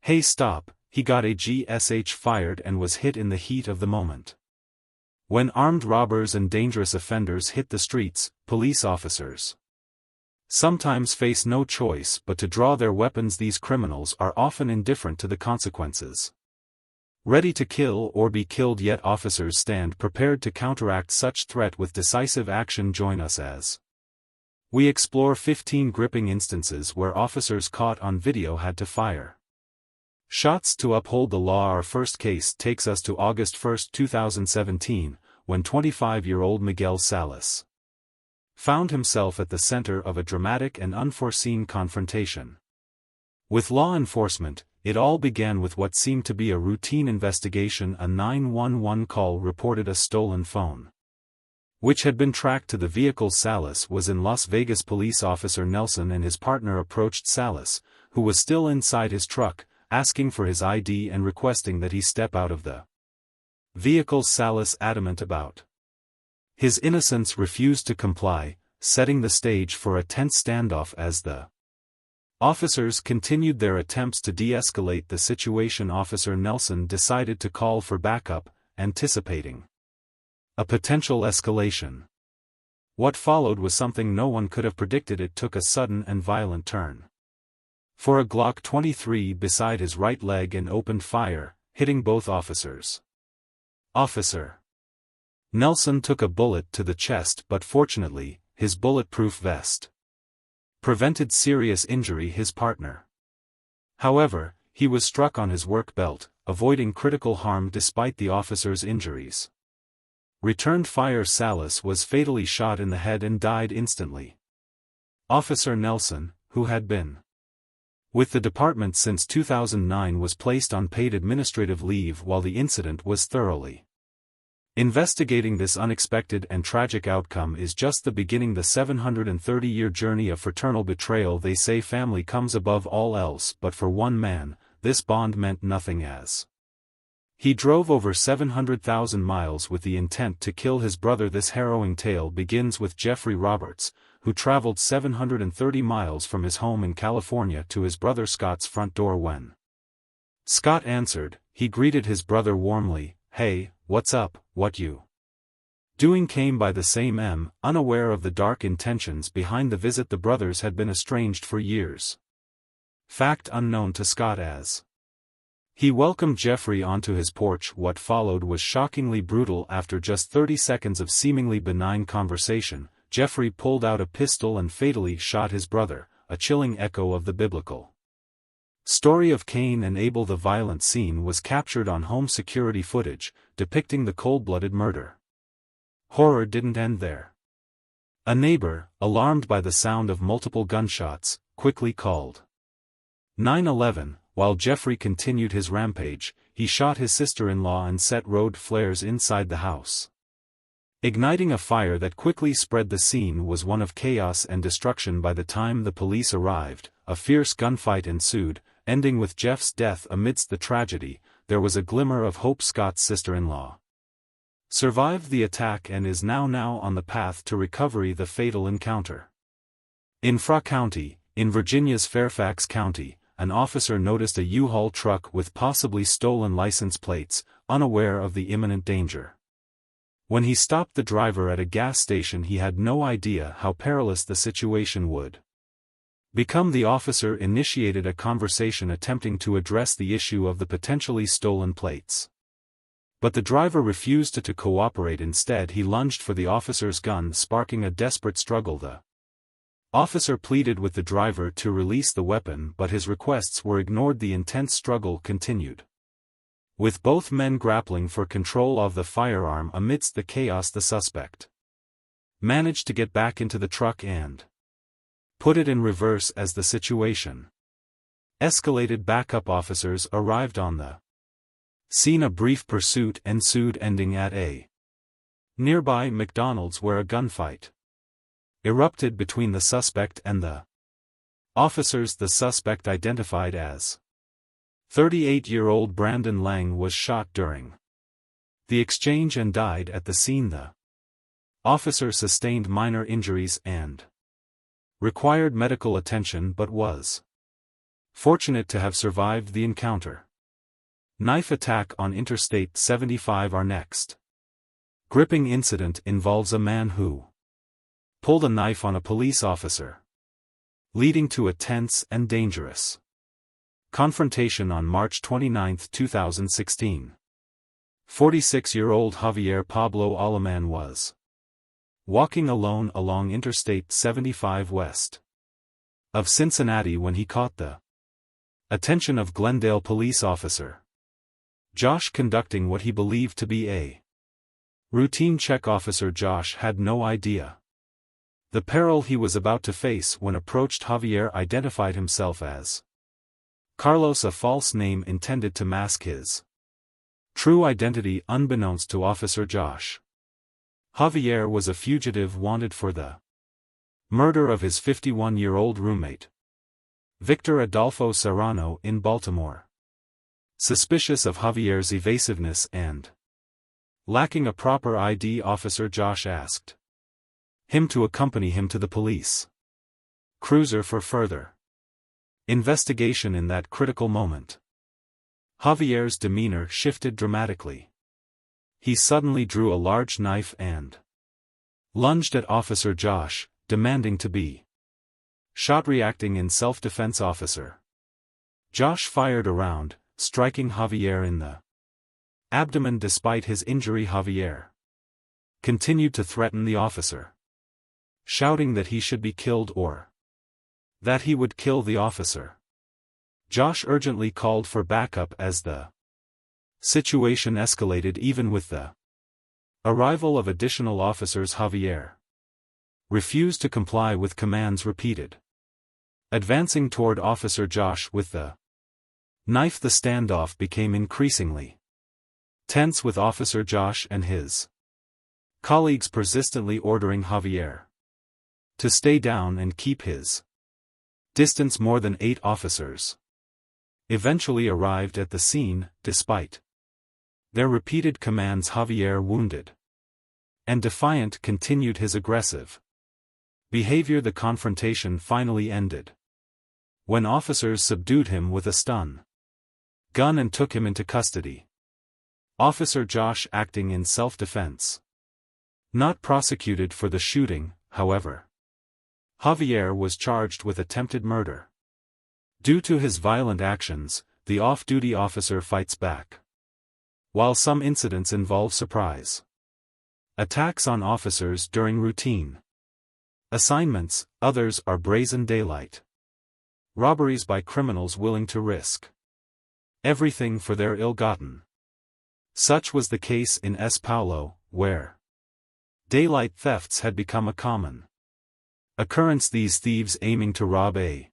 Hey stop, he got a GSH fired and was hit in the heat of the moment. When armed robbers and dangerous offenders hit the streets, police officers sometimes face no choice but to draw their weapons. These criminals are often indifferent to the consequences, ready to kill or be killed, yet officers stand prepared to counteract such threat with decisive action. Join us as we explore 15 gripping instances where officers caught on video had to fire shots to uphold the law. Our first case takes us to August 1, 2017, when 25-year-old Miguel Salas found himself at the center of a dramatic and unforeseen confrontation with law enforcement. It all began with what seemed to be a routine investigation. A 911 call reported a stolen phone, which had been tracked to the vehicle Salas was in. Las Vegas police officer Nelson and his partner approached Salas, who was still inside his truck, asking for his ID and requesting that he step out of the vehicle. Salas, adamant about his innocence, refused to comply, setting the stage for a tense standoff as the officers continued their attempts to de-escalate the situation. Officer Nelson decided to call for backup, anticipating a potential escalation. What followed was something no one could have predicted. It took a sudden and violent turn for a Glock 23 beside his right leg and opened fire, hitting both officers. Officer Nelson took a bullet to the chest, but fortunately, his bulletproof vest prevented serious injury. His partner, however, he was struck on his work belt, avoiding critical harm despite the officer's injuries. Returned fire. Salas was fatally shot in the head and died instantly. Officer Nelson, who had been with the department since 2009, was placed on paid administrative leave while the incident was thoroughly investigating. This unexpected and tragic outcome is just the beginning. The 730-year journey of fraternal betrayal. They say family comes above all else, but for one man, this bond meant nothing, as he drove over 700,000 miles with the intent to kill his brother. This harrowing tale begins with Jeffrey Roberts, who traveled 730 miles from his home in California to his brother Scott's front door. When Scott answered, he greeted his brother warmly. "Hey, what's up, what you doing?" Came by the same M, unaware of the dark intentions behind the visit. The brothers had been estranged for years, fact unknown to Scott as he welcomed Jeffrey onto his porch. What followed was shockingly brutal. After just 30 seconds of seemingly benign conversation, Jeffrey pulled out a pistol and fatally shot his brother, a chilling echo of the biblical story of Cain and Abel. The violent scene was captured on home security footage, depicting the cold-blooded murder. Horror didn't end there. A neighbor, alarmed by the sound of multiple gunshots, quickly called 911. While Jeffrey continued his rampage, he shot his sister-in-law and set road flares inside the house, igniting a fire that quickly spread. The scene was one of chaos and destruction. By the time the police arrived, a fierce gunfight ensued, ending with Jeff's death. Amidst the tragedy, there was a glimmer of hope. Scott's sister-in-law survived the attack and is now on the path to recovery. The fatal encounter in Fra County, in Virginia's Fairfax County, an officer noticed a U-Haul truck with possibly stolen license plates, unaware of the imminent danger. When he stopped the driver at a gas station, he had no idea how perilous the situation would become. The officer initiated a conversation attempting to address the issue of the potentially stolen plates, but the driver refused to cooperate. Instead, he lunged for the officer's gun, sparking a desperate struggle. The officer pleaded with the driver to release the weapon, but his requests were ignored. The intense struggle continued, with both men grappling for control of the firearm. Amidst the chaos, the suspect managed to get back into the truck and put it in reverse. As the situation escalated, backup officers arrived on the scene. A brief pursuit ensued, ending at a nearby McDonald's where a gunfight erupted between the suspect and the officers. The suspect, identified as 38-year-old Brandon Lang, was shot during the exchange and died at the scene. The officer sustained minor injuries and required medical attention but was Fortunate to have survived the encounter. Knife attack on Interstate 75 are next. Gripping incident involves a man who pulled a knife on a police officer, leading to a tense and dangerous confrontation on March 29, 2016. 46-year-old Javier Pablo Aleman was walking alone along Interstate 75 west of Cincinnati when he caught the attention of Glendale police officer Josh conducting what he believed to be a routine check. Officer Josh had no idea the peril he was about to face. When approached, Javier identified himself as Carlos, a false name intended to mask his true identity. Unbeknownst to Officer Josh, Javier was a fugitive wanted for the murder of his 51-year-old roommate, Victor Adolfo Serrano, in Baltimore. Suspicious of Javier's evasiveness and lacking a proper ID, Officer Josh asked him to accompany him to the police cruiser for further investigation. In that critical moment, Javier's demeanor shifted dramatically. He suddenly drew a large knife and lunged at Officer Josh, demanding to be shot. Reacting in self-defense, Officer Josh fired a round, striking Javier in the abdomen. Despite his injury, Javier continued to threaten the officer, shouting that he should be killed or that he would kill the officer. Josh urgently called for backup as the situation escalated. Even with the arrival of additional officers, Javier refused to comply with commands repeated. Advancing toward Officer Josh with the knife, the standoff became increasingly tense, with Officer Josh and his colleagues persistently ordering Javier to stay down and keep his distance. More than 8 officers eventually arrived at the scene. Despite their repeated commands, Javier, wounded and defiant, continued his aggressive behavior. The confrontation finally ended when officers subdued him with a stun gun and took him into custody. Officer Josh acting in self-defense, not prosecuted for the shooting. However, Javier was charged with attempted murder. Due to his violent actions, the off-duty officer fights back. While some incidents involve surprise attacks on officers during routine assignments, others are brazen daylight robberies by criminals willing to risk everything for their ill-gotten. Such was the case in São Paulo, where daylight thefts had become a common occurrence. These thieves, aiming to rob a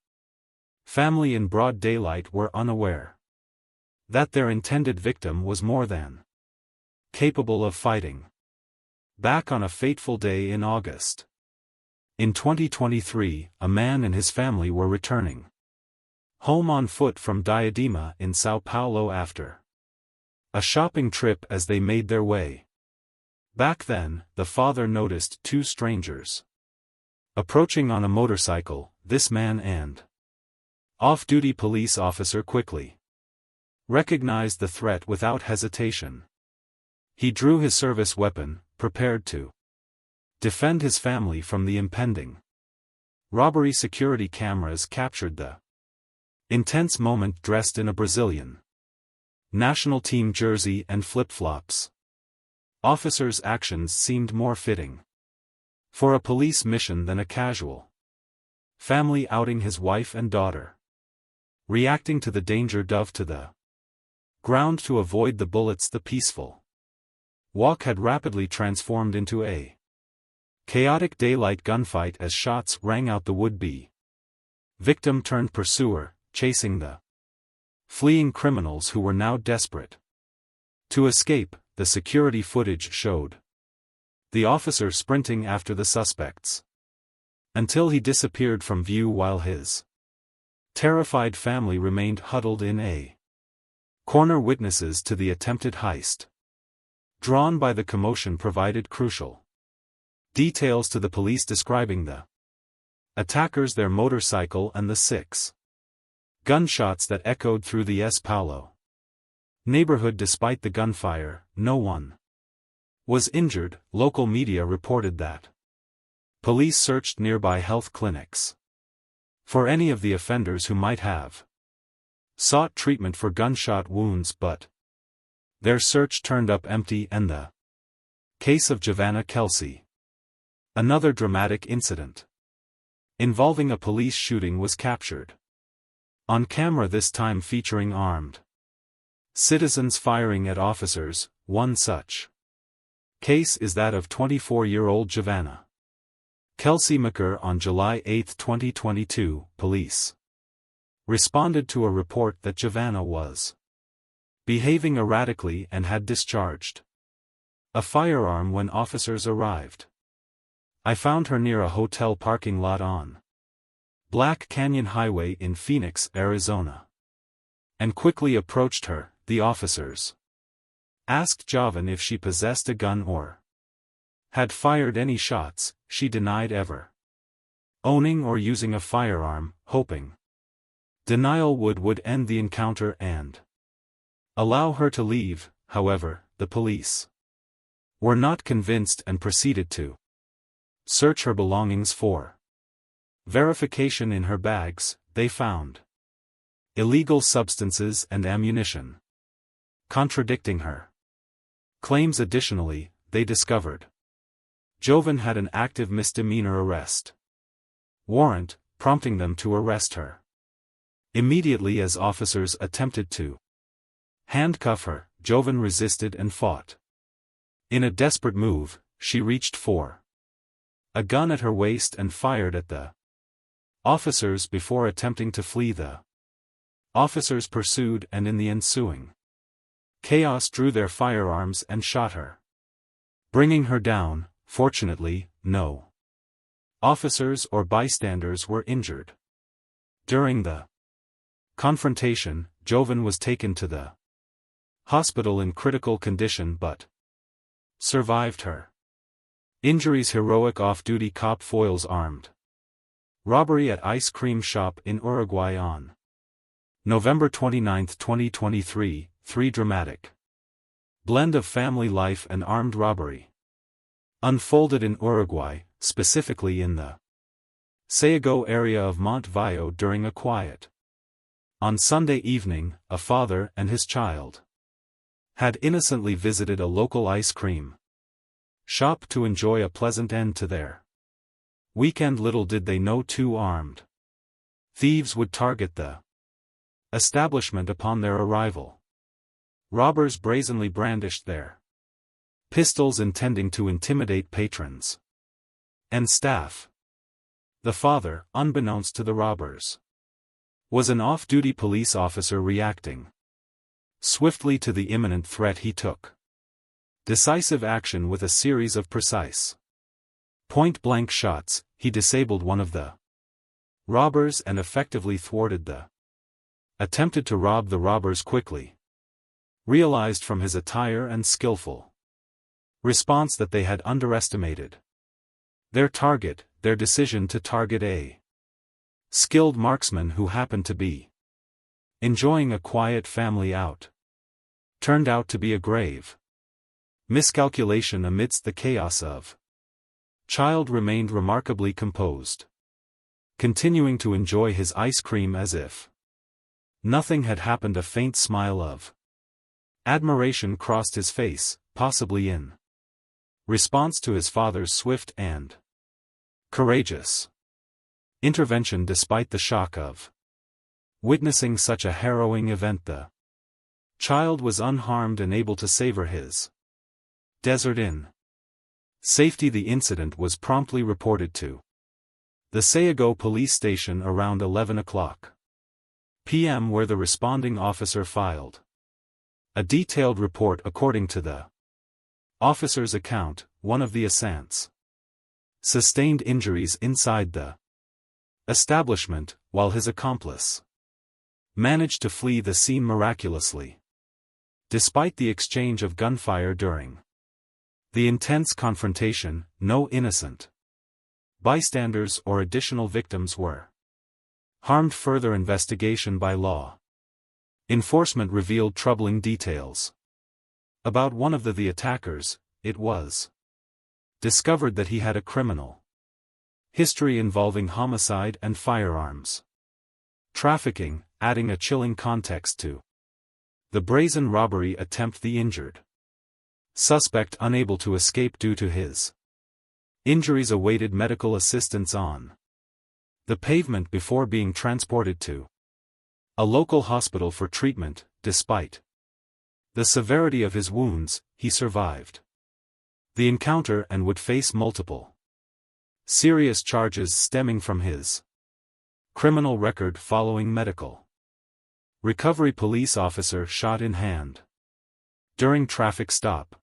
family in broad daylight, were unaware that their intended victim was more than capable of fighting back. On a fateful day in August in 2023, a man and his family were returning home on foot from Diadema in São Paulo after a shopping trip. As they made their way back, then, the father noticed 2 strangers approaching on a motorcycle. This man and off-duty police officer quickly recognized the threat without hesitation. He drew his service weapon, prepared to defend his family from the impending robbery. Security cameras captured the intense moment. Dressed in a Brazilian national team jersey and flip-flops, officer's actions seemed more fitting for a police mission than a casual family outing. His wife and daughter reacting to the danger, dove to the ground to avoid the bullets. The peaceful walk had rapidly transformed into a chaotic daylight gunfight as shots rang out. The would-be victim turned pursuer, chasing the fleeing criminals who were now desperate to escape. The security footage showed the officer sprinting after the suspects until he disappeared from view, while his terrified family remained huddled in a corner. Witnesses to the attempted heist, drawn by the commotion, provided crucial details to the police, describing the attackers, their motorcycle, and the 6 Gunshots that echoed through the S. Paulo neighborhood. Despite the gunfire, no one was injured. Local media reported that police searched nearby health clinics for any of the offenders who might have sought treatment for gunshot wounds, but their search turned up empty. And the case of Giovanna Kelsey, another dramatic incident involving a police shooting, was captured on camera, this time featuring armed citizens firing at officers. One such case is that of 24-year-old Giovanna Kelsey McCurr. On July 8, 2022, police responded to a report that Giovanna was behaving erratically and had discharged a firearm when officers arrived. "I found her near a hotel parking lot on Black Canyon Highway in Phoenix, Arizona, and quickly approached her," the officers asked Jovan if she possessed a gun or had fired any shots. She denied ever owning or using a firearm, hoping denial would end the encounter and allow her to leave. However, the police were not convinced and proceeded to search her belongings for verification. In her bags, they found illegal substances and ammunition, contradicting her claims. Additionally, they discovered Jovan had an active misdemeanor arrest warrant, prompting them to arrest her immediately. As officers attempted to handcuff her, Jovan resisted and fought. In a desperate move, she reached for a gun at her waist and fired at the officers before attempting to flee. The officers pursued and in the ensuing chaos drew their firearms and shot her, bringing her down. Fortunately, no officers or bystanders were injured. During the confrontation, Jovan was taken to the hospital in critical condition but survived her injuries. Heroic off-duty cop foils armed robbery at ice cream shop in Uruguay on November 29, 2023. Three dramatic blend of family life and armed robbery unfolded in Uruguay, specifically in the Sayago area of Montevideo during a quiet on Sunday evening. A father and his child had innocently visited a local ice cream shop to enjoy a pleasant end to their weekend. Little did they know two armed thieves would target the establishment upon their arrival. Robbers brazenly brandished their pistols, intending to intimidate patrons and staff. The father, unbeknownst to the robbers, was an off-duty police officer reacting swiftly to the imminent threat. He took decisive action with a series of precise, point-blank shots. He disabled one of the robbers and effectively thwarted the attempted to rob. The robbers quickly realized from his attire and skillful response that they had underestimated their target. Their decision to target a skilled marksman who happened to be enjoying a quiet family out turned out to be a grave miscalculation. Amidst the chaos of child remained remarkably composed, continuing to enjoy his ice cream as if nothing had happened. A faint smile of admiration crossed his face, possibly in response to his father's swift and courageous intervention. Despite the shock of witnessing such a harrowing event, the child was unharmed and able to savor his desert in safety. The incident was promptly reported to the Sayago police station around 11 o'clock p.m., where the responding officer filed a detailed report. According to the officer's account, one of the assailants sustained injuries inside the establishment, while his accomplice managed to flee the scene miraculously. Despite the exchange of gunfire during the intense confrontation, no innocent bystanders or additional victims were harmed further investigation by law enforcement revealed troubling details about one of the attackers. It was discovered that he had a criminal history involving homicide and firearms trafficking, adding a chilling context to the brazen robbery attempt. The injured suspect, unable to escape due to his injuries, awaited medical assistance on the pavement before being transported to a local hospital for treatment. Despite the severity of his wounds, he survived the encounter and would face multiple serious charges stemming from his criminal record following medical recovery. Police officer shot in hand during traffic stop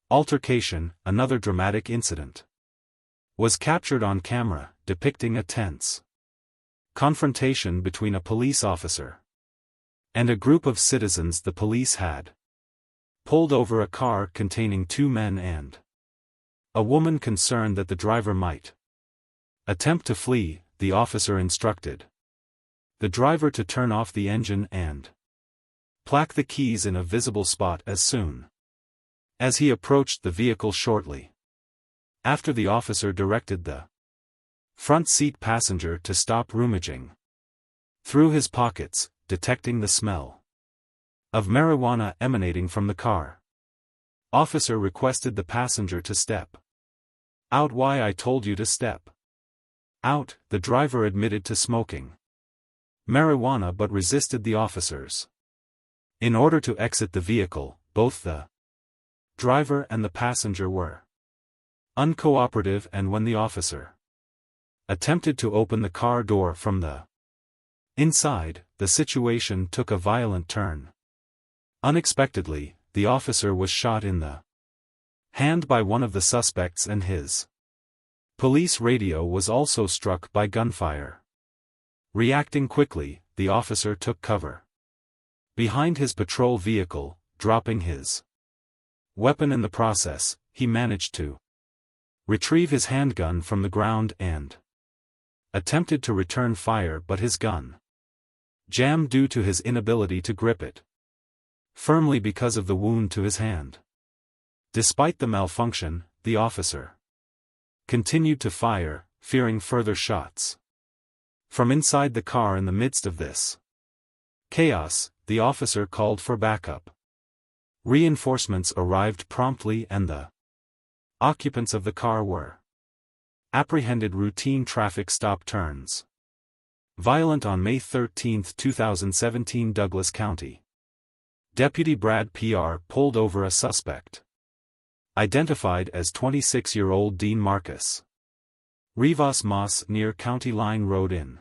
altercation. Another dramatic incident was captured on camera, depicting a tense confrontation between a police officer and a group of citizens. The police had pulled over a car containing two men and a woman. Concerned that the driver might attempt to flee, the officer instructed the driver to turn off the engine and plaque the keys in a visible spot as soon as he approached the vehicle. Shortly after, the officer directed the front seat passenger to stop rummaging through his pockets, detecting the smell of marijuana emanating from the car. Officer requested the passenger to step out. "Why? I told you to step out." The driver admitted to smoking marijuana but resisted the officers. In order to exit the vehicle, both the driver and the passenger were uncooperative, and when the officer attempted to open the car door from the inside, the situation took a violent turn. Unexpectedly, the officer was shot in the hand by one of the suspects, and his police radio was also struck by gunfire. Reacting quickly, the officer took cover behind his patrol vehicle, dropping his weapon. In the process, he managed to retrieve his handgun from the ground and attempted to return fire, but his gun jammed due to his inability to grip it firmly because of the wound to his hand. Despite the malfunction, the officer continued to fire, fearing further shots from inside the car. In the midst of this chaos, the officer called for backup. Reinforcements arrived promptly, and the occupants of the car were apprehended. Routine traffic stop turns violent on May 13, 2017. Douglas County Deputy Brad Pr. pulled over a suspect identified as 26-year-old Dean Marcus Rivas Mas near County Line Road in